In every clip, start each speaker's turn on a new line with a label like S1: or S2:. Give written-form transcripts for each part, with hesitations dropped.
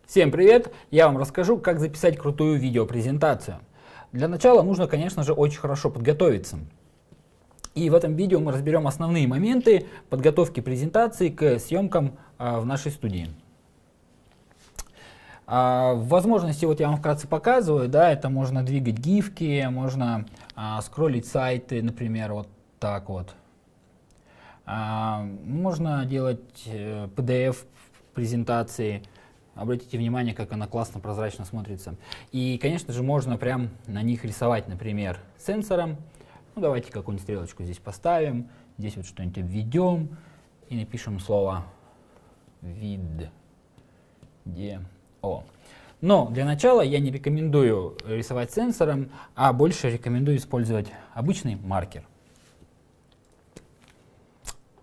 S1: Всем привет! Я вам расскажу, как записать крутую видеопрезентацию. Для начала нужно, конечно же, очень хорошо подготовиться. И в этом видео мы разберем основные моменты подготовки презентации к съемкам в нашей студии. Возможности вот я вам вкратце показываю, да, это можно двигать гифки, можно скроллить сайты, например, вот так вот. Можно делать PDF презентации. Обратите внимание, как она классно, прозрачно смотрится. И, конечно же, можно прям на них рисовать, например, сенсором. Ну, давайте какую-нибудь стрелочку здесь поставим. Здесь вот что-нибудь обведем и напишем слово видео. Но для начала я не рекомендую рисовать сенсором, а больше рекомендую использовать обычный маркер.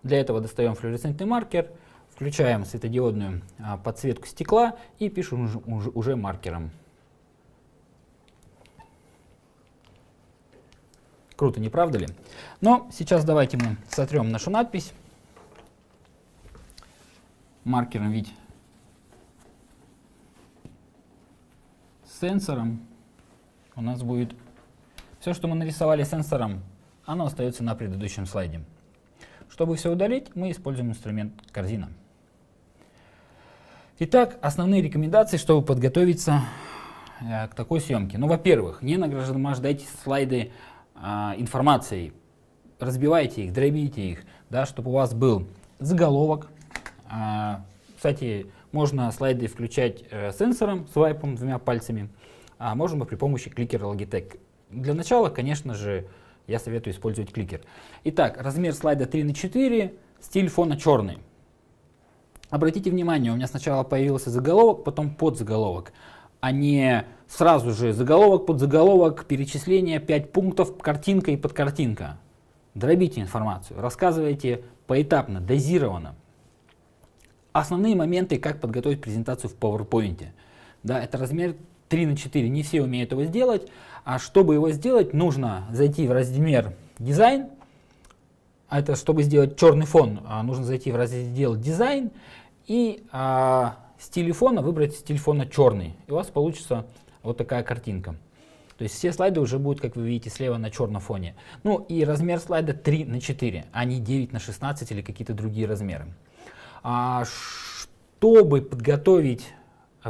S1: Для этого достаем флуоресцентный маркер, включаем светодиодную подсветку стекла и пишем уже маркером. Круто, не правда ли? Но сейчас давайте мы сотрем нашу надпись маркером, ведь сенсором у нас будет все, что мы нарисовали сенсором, оно остается на предыдущем слайде. Чтобы все удалить, мы используем инструмент корзина. Итак, основные рекомендации, чтобы подготовиться к такой съемке. Ну, во-первых, не нагромождайте слайды информацией, разбивайте их, дробите их, да, чтобы у вас был заголовок. Кстати, можно слайды включать сенсором, свайпом, двумя пальцами, а можно при помощи кликера Logitech. Для начала, конечно же, я советую использовать кликер. Итак, размер слайда 3×4, стиль фона черный. Обратите внимание, у меня сначала появился заголовок, потом подзаголовок, а не сразу же заголовок, подзаголовок, перечисление, 5 пунктов, картинка и подкартинка. Дробите информацию, рассказывайте поэтапно, дозированно. Основные моменты, как подготовить презентацию в PowerPoint. Да, это размер 3×4, не все умеют его сделать, а чтобы его сделать, нужно зайти в размер дизайн. Это чтобы сделать черный фон, нужно зайти в раздел дизайн и стиль фона выбрать стиль фона черный. И у вас получится вот такая картинка. То есть все слайды уже будут, как вы видите, слева на черном фоне. Ну и размер слайда 3×4, а не 9×16 или какие-то другие размеры. Чтобы подготовить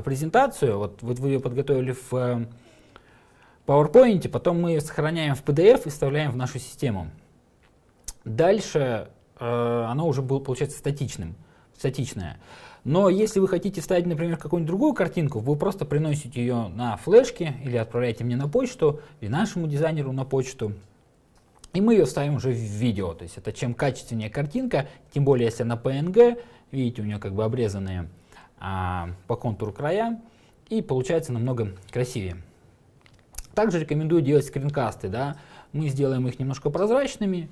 S1: презентацию, вот вы ее подготовили в PowerPoint, потом мы ее сохраняем в PDF и вставляем в нашу систему. Дальше оно уже было, получается, статичное. Но если вы хотите вставить, например, какую-нибудь другую картинку, вы просто приносите ее на флешке или отправляете мне на почту, или нашему дизайнеру на почту, и мы ее вставим уже в видео. То есть это чем качественнее картинка, тем более если она PNG, видите, у нее как бы обрезанные по контуру края, и получается намного красивее. Также рекомендую делать скринкасты. Да? Мы сделаем их немножко прозрачными,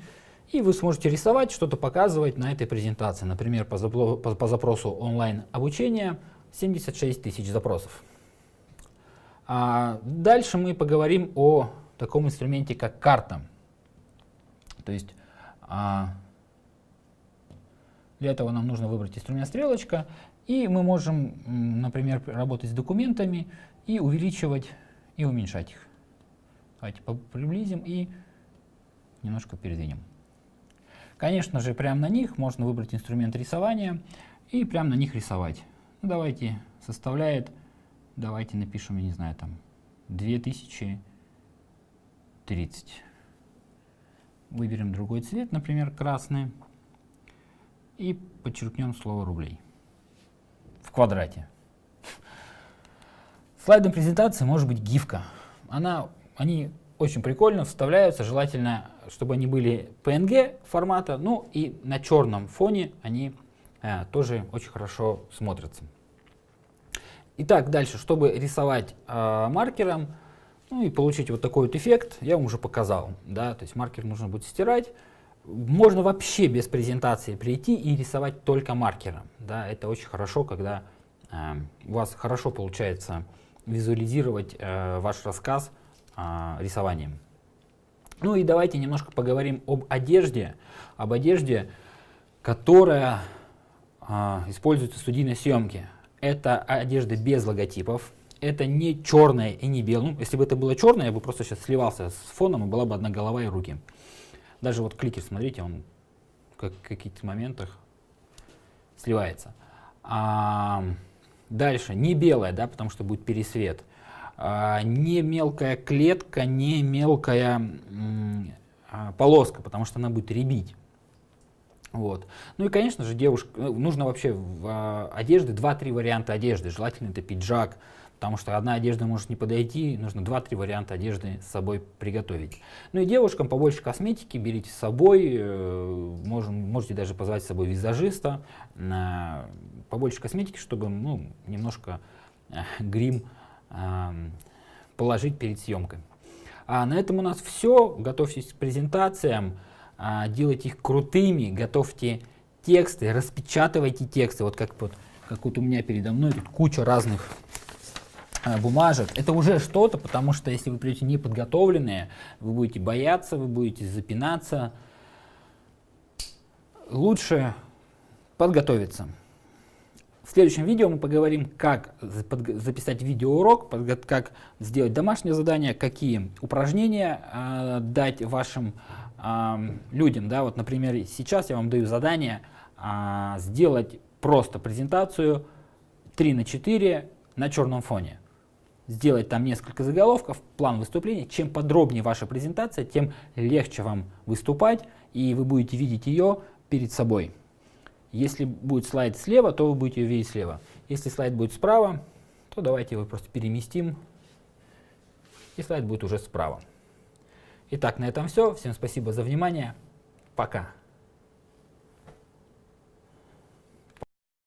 S1: и вы сможете рисовать, что-то показывать на этой презентации. Например, по запросу онлайн-обучения 76 тысяч запросов. Дальше мы поговорим о таком инструменте, как карта. То есть для этого нам нужно выбрать инструмент стрелочка, и мы можем, например, работать с документами и увеличивать и уменьшать их. Давайте приблизим и немножко передвинем. Конечно же, прямо на них можно выбрать инструмент рисования и прямо на них рисовать. Ну, давайте давайте напишем, я не знаю, там 2030. Выберем другой цвет, например, красный, и подчеркнем слово рублей в квадрате. Слайдом презентации может быть гифка. Они очень прикольно вставляются, желательно, чтобы они были PNG формата, ну и на черном фоне они тоже очень хорошо смотрятся. Итак, дальше, чтобы рисовать маркером, ну и получить вот такой вот эффект, я вам уже показал. Да? То есть маркер нужно будет стирать. Можно вообще без презентации прийти и рисовать только маркером. Да? Это очень хорошо, когда у вас хорошо получается визуализировать ваш рассказ рисованием. Ну и давайте немножко поговорим об одежде, которая используется в студийной съемке. Это одежда без логотипов. Это не черное и не белое. Ну, если бы это было черное, я бы просто сейчас сливался с фоном, и была бы одна голова и руки. Даже вот кликер, смотрите, он в каких-то моментах сливается. Дальше, не белая, да, потому что будет пересвет. Не мелкая клетка, не мелкая полоска, потому что она будет рябить. Вот. Ну и, конечно же, девушка, нужно вообще в одежде 2-3 варианта одежды. Желательно это пиджак, потому что одна одежда может не подойти, нужно 2-3 варианта одежды с собой приготовить. Ну и девушкам побольше косметики берите с собой, можете даже позвать с собой визажиста, побольше косметики, чтобы немножко грим положить перед съемкой. А на этом у нас все. Готовьтесь к презентациям, делайте их крутыми, готовьте тексты, распечатывайте тексты. Вот как вот у меня передо мной тут куча разных бумажек. Это уже что-то, потому что если вы придете неподготовленные, вы будете бояться, вы будете запинаться. Лучше подготовиться. В следующем видео мы поговорим, как записать видеоурок, как сделать домашнее задание, какие упражнения дать вашим людям. Да? Вот, например, сейчас я вам даю задание сделать просто презентацию 3×4 на черном фоне. Сделать там несколько заголовков, план выступления. Чем подробнее ваша презентация, тем легче вам выступать, и вы будете видеть ее перед собой. Если будет слайд слева, то вы будете ее видеть слева. Если слайд будет справа, то давайте его просто переместим, и слайд будет уже справа. Итак, на этом все. Всем спасибо за внимание. Пока.